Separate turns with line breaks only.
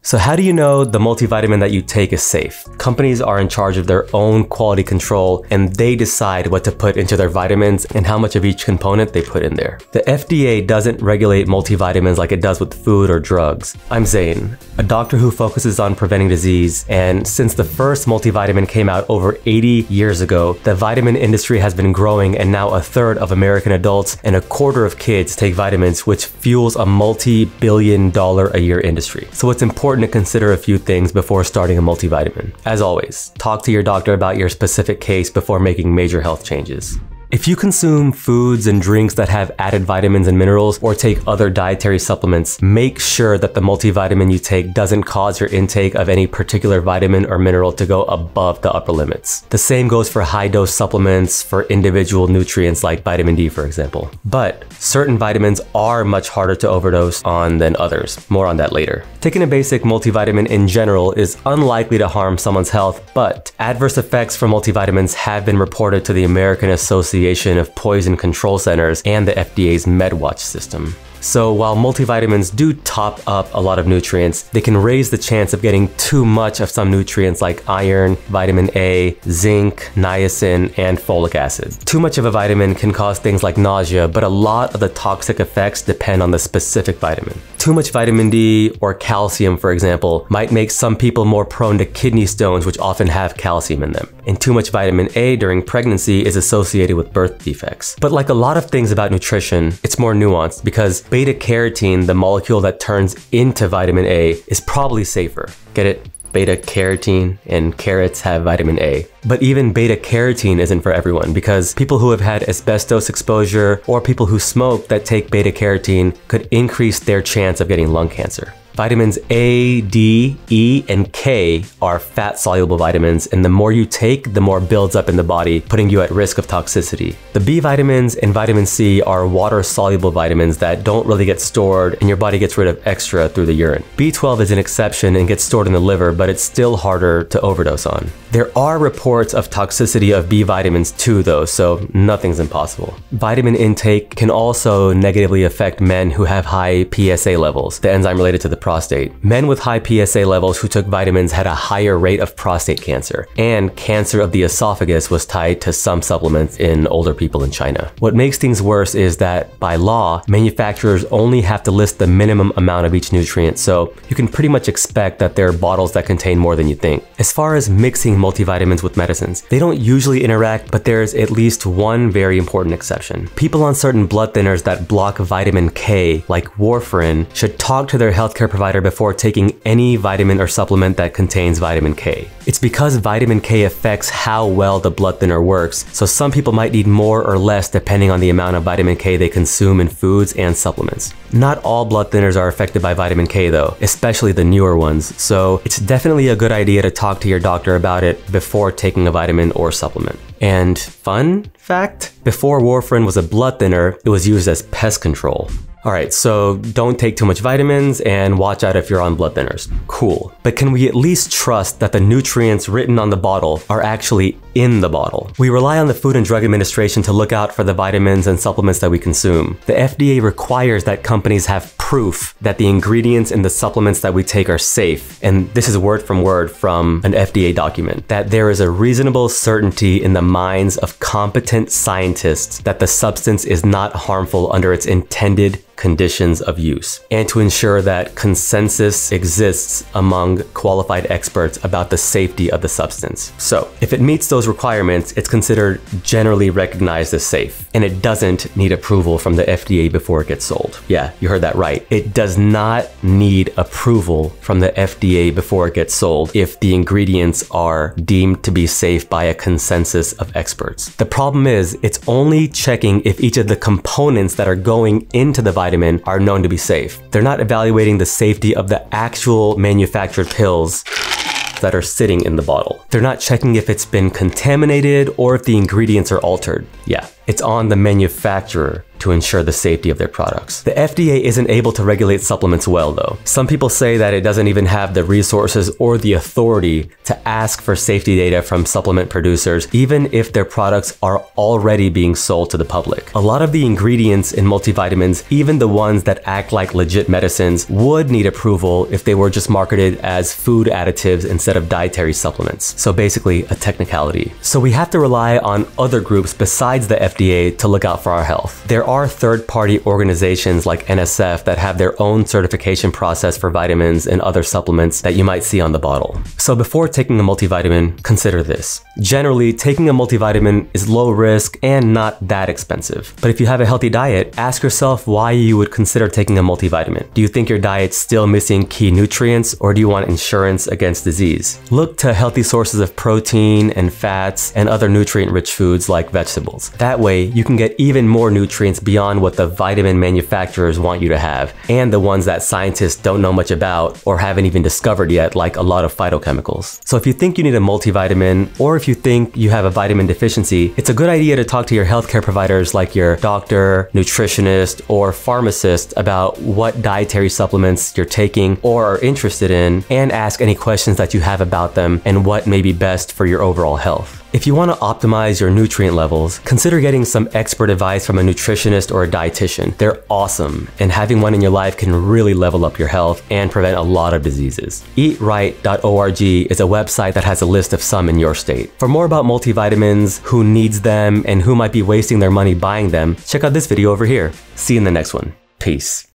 So how do you know the multivitamin that you take is safe? Companies are in charge of their own quality control and they decide what to put into their vitamins and how much of each component they put in there. The FDA doesn't regulate multivitamins like it does with food or drugs. I'm Zane, a doctor who focuses on preventing disease, and since the first multivitamin came out over 80 years ago, the vitamin industry has been growing, and now a third of American adults and a quarter of kids take vitamins, which fuels a multi-billion-dollar a year industry. So it's important to consider a few things before starting a multivitamin. As always, talk to your doctor about your specific case before making major health changes. If you consume foods and drinks that have added vitamins and minerals or take other dietary supplements, make sure that the multivitamin you take doesn't cause your intake of any particular vitamin or mineral to go above the upper limits. The same goes for high-dose supplements for individual nutrients like vitamin D, for example. But certain vitamins are much harder to overdose on than others. More on that later. Taking a basic multivitamin in general is unlikely to harm someone's health, but adverse effects from multivitamins have been reported to the American Association of Poison Control Centers and the FDA's MedWatch system. So while multivitamins do top up a lot of nutrients, they can raise the chance of getting too much of some nutrients like iron, vitamin A, zinc, niacin, and folic acid. Too much of a vitamin can cause things like nausea, but a lot of the toxic effects depend on the specific vitamin. Too much vitamin D or calcium, for example, might make some people more prone to kidney stones, which often have calcium in them. And too much vitamin A during pregnancy is associated with birth defects. But like a lot of things about nutrition, it's more nuanced because beta-carotene, the molecule that turns into vitamin A, is probably safer. Get it? Beta-carotene, and carrots have vitamin A. But even beta-carotene isn't for everyone because people who have had asbestos exposure or people who smoke that take beta-carotene could increase their chance of getting lung cancer. Vitamins A, D, E, and K are fat-soluble vitamins, and the more you take, the more builds up in the body, putting you at risk of toxicity. The B vitamins and vitamin C are water-soluble vitamins that don't really get stored, and your body gets rid of extra through the urine. B12 is an exception and gets stored in the liver, but it's still harder to overdose on. There are reports of toxicity of B vitamins too, though, so nothing's impossible. Vitamin intake can also negatively affect men who have high PSA levels, the enzyme related to the prostate. Men with high PSA levels who took vitamins had a higher rate of prostate cancer, and cancer of the esophagus was tied to some supplements in older people in China. What makes things worse is that by law, manufacturers only have to list the minimum amount of each nutrient, so you can pretty much expect that there are bottles that contain more than you think. As far as mixing multivitamins with medicines, they don't usually interact, but there's at least one very important exception. People on certain blood thinners that block vitamin K, like warfarin, should talk to their healthcare provider before taking any vitamin or supplement that contains vitamin K. It's because vitamin K affects how well the blood thinner works, so some people might need more or less depending on the amount of vitamin K they consume in foods and supplements. Not all blood thinners are affected by vitamin K though, especially the newer ones, so it's definitely a good idea to talk to your doctor about it before taking a vitamin or supplement. And fun fact, before warfarin was a blood thinner, it was used as pest control. Alright, so don't take too much vitamins and watch out if you're on blood thinners. Cool. But can we at least trust that the nutrients written on the bottle are actually in the bottle? We rely on the Food and Drug Administration to look out for the vitamins and supplements that we consume. The FDA requires that companies have proof that the ingredients in the supplements that we take are safe, and this is word from an FDA document, that there is a reasonable certainty in the minds of competent scientists that the substance is not harmful under its intended conditions of use, and to ensure that consensus exists among qualified experts about the safety of the substance. So, if it meets those requirements, it's considered generally recognized as safe, and it doesn't need approval from the FDA before it gets sold. Yeah, you heard that right. It does not need approval from the FDA before it gets sold if the ingredients are deemed to be safe by a consensus of experts. The problem is, it's only checking if each of the components that are going into the vitamin are known to be safe. They're not evaluating the safety of the actual manufactured pills that are sitting in the bottle. They're not checking if it's been contaminated or if the ingredients are altered. Yeah, it's on the manufacturer to ensure the safety of their products. The FDA isn't able to regulate supplements well though. Some people say that it doesn't even have the resources or the authority to ask for safety data from supplement producers, even if their products are already being sold to the public. A lot of the ingredients in multivitamins, even the ones that act like legit medicines, would need approval if they were just marketed as food additives instead of dietary supplements. So basically a technicality. So we have to rely on other groups besides the FDA to look out for our health. There are third-party organizations like NSF that have their own certification process for vitamins and other supplements that you might see on the bottle. So before taking a multivitamin, consider this. Generally, taking a multivitamin is low risk and not that expensive. But if you have a healthy diet, ask yourself why you would consider taking a multivitamin. Do you think your diet's still missing key nutrients, or do you want insurance against disease? Look to healthy sources of protein and fats and other nutrient-rich foods like vegetables. That way, you can get even more nutrients beyond what the vitamin manufacturers want you to have, and the ones that scientists don't know much about or haven't even discovered yet, like a lot of phytochemicals. So if you think you need a multivitamin, or if you think you have a vitamin deficiency, it's a good idea to talk to your healthcare providers like your doctor, nutritionist, or pharmacist about what dietary supplements you're taking or are interested in, and ask any questions that you have about them and what may be best for your overall health. If you want to optimize your nutrient levels, consider getting some expert advice from a nutritionist or a dietitian. They're awesome, and having one in your life can really level up your health and prevent a lot of diseases. Eatright.org is a website that has a list of some in your state. For more about multivitamins, who needs them, and who might be wasting their money buying them, check out this video over here. See you in the next one. Peace.